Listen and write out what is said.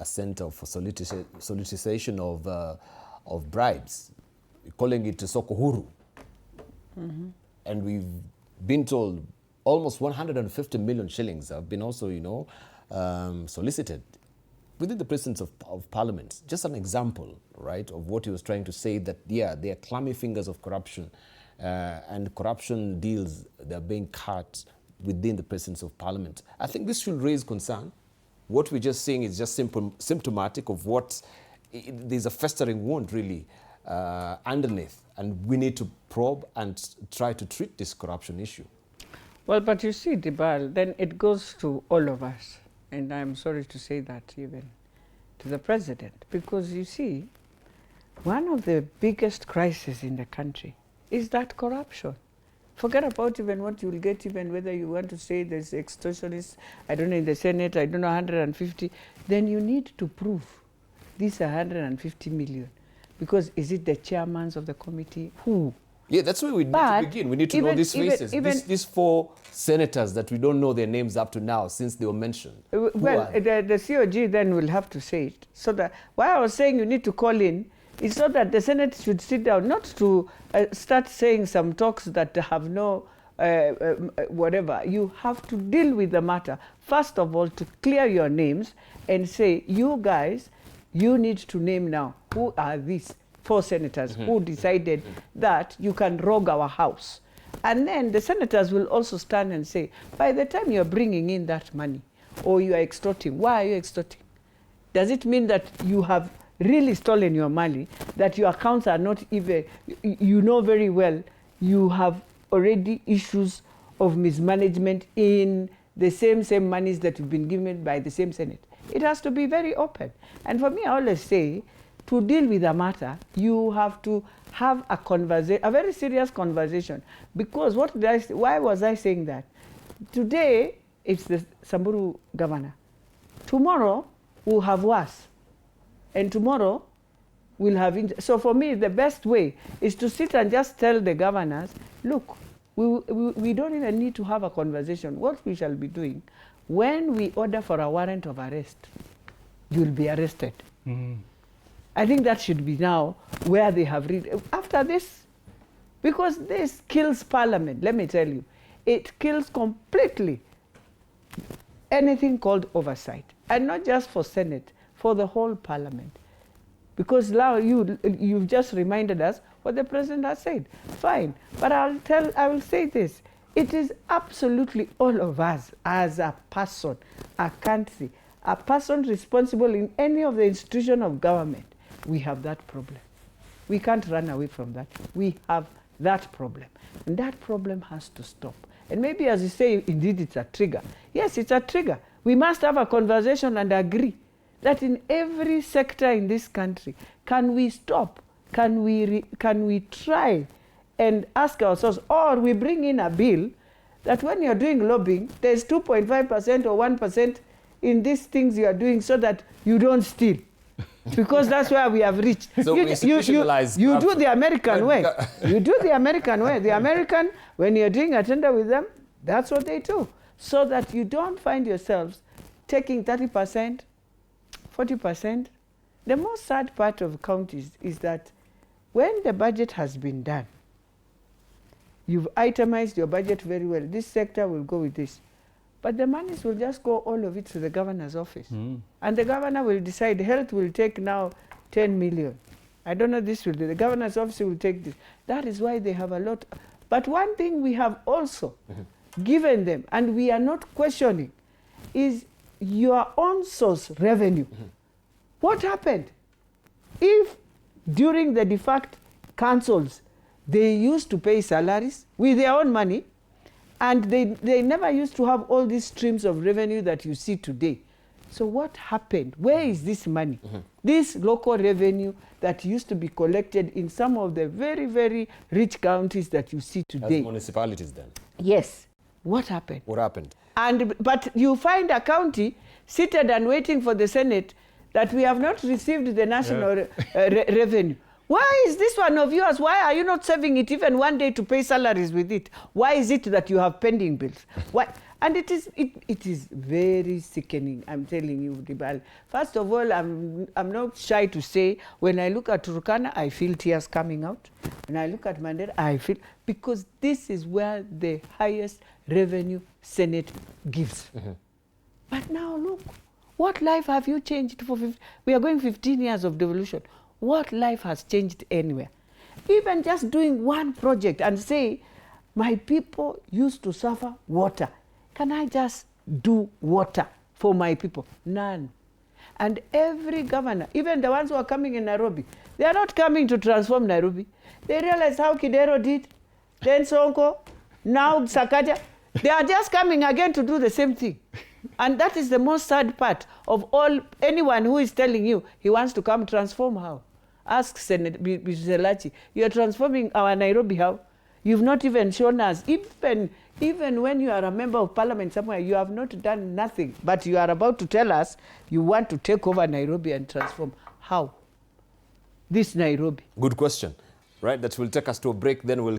center for solicitation of bribes, calling it soko huru. And we've been told almost 150 million shillings have been also, solicited within the presence of Parliament. Just an example, right, of what he was trying to say, that, yeah, they are clammy fingers of corruption, and corruption deals, they're being cut within the presence of Parliament. I think this should raise concern. What we're just seeing is just symptomatic of what, there's a festering wound, really, underneath, and we need to probe and try to treat this corruption issue. Well, but you see, Dibal, then it goes to all of us, and I'm sorry to say that even to the president, because you see, one of the biggest crises in the country is that corruption. Forget about even what you will get, even whether you want to say there's extortionists, I don't know, in the Senate, I don't know, 150, then you need to prove these 150 million. Because is it the chairmans of the committee? Who? Yeah, that's where we need to begin. We need to know these faces. These 4 senators that we don't know their names up to now since they were mentioned. Well, the COG then will have to say it. So that why I was saying you need to call in is so that the Senate should sit down, not to start saying some talks that have no whatever. You have to deal with the matter. First of all, to clear your names and say, you guys, you need to name now who are these 4 senators who decided that you can rogue our house. And then the senators will also stand and say, by the time you're bringing in that money or you are extorting, why are you extorting? Does it mean that you have really stolen your money, that your accounts are not even, you know very well, you have already issues of mismanagement in the same monies that you've been given by the same Senate? It has to be very open. And for me, I always say, to deal with the matter, you have to have a conversation, a very serious conversation. Because why was I saying that? Today, it's the Samburu governor. Tomorrow, we'll have worse. And tomorrow, we'll have... So for me, the best way is to sit and just tell the governors, look, we don't even need to have a conversation. What we shall be doing, when we order for a warrant of arrest, you'll be arrested. I think that should be now where they have read. After this, because this kills Parliament, let me tell you, it kills completely anything called oversight. And not just for Senate, for the whole Parliament. Because now you've just reminded us what the President has said. Fine, but I will say this. It is absolutely all of us as a person, a country, a person responsible in any of the institution of government. We have that problem. We can't run away from that. We have that problem. And that problem has to stop. And maybe, as you say, indeed it's a trigger. Yes, it's a trigger. We must have a conversation and agree that in every sector in this country, can we stop? Can we try and ask ourselves, or we bring in a bill that when you're doing lobbying, there's 2.5% or 1% in these things you are doing so that you don't steal. Because that's where we have reached. So you do the American way. You do the American way. The American, when you're doing a tender with them, that's what they do. So that you don't find yourselves taking 30%, 40%. The most sad part of counties is that when the budget has been done, you've itemized your budget very well. This sector will go with this. But the monies will just go, all of it, to the governor's office. And the governor will decide, health will take now 10 million. I don't know, this will do. The governor's office will take this. That is why they have a lot. But one thing we have also given them, and we are not questioning, is your own source revenue. What happened? If during the de facto councils, they used to pay salaries with their own money, and they never used to have all these streams of revenue that you see today. So what happened? Where is this money? This local revenue that used to be collected in some of the very, very rich counties that you see today. As municipalities then? Yes. What happened? What happened? But you find a county seated and waiting for the Senate that we have not received the national revenue. Why is this one of yours? Why are you not saving it even one day to pay salaries with it? Why is it that you have pending bills? Why? And it is very sickening, I'm telling you, Dibal. First of all, I'm not shy to say, when I look at Turkana, I feel tears coming out. When I look at Mandela, I feel, because this is where the highest revenue Senate gives. But now look, what life have you changed for 50? We are going 15 years of devolution. What life has changed anywhere? Even just doing one project and say, my people used to suffer water. Can I just do water for my people? None. And every governor, even the ones who are coming in Nairobi, they are not coming to transform Nairobi. They realize how Kidero did, then Sonko, now Sakaja. They are just coming again to do the same thing. And that is the most sad part of all. Anyone who is telling you he wants to come transform, how? Ask Senator Elachi, you are transforming our Nairobi how? You've not even shown us, even when you are a member of parliament somewhere, you have not done nothing, but you are about to tell us you want to take over Nairobi and transform. How? This Nairobi. Good question, right? That will take us to a break, then we'll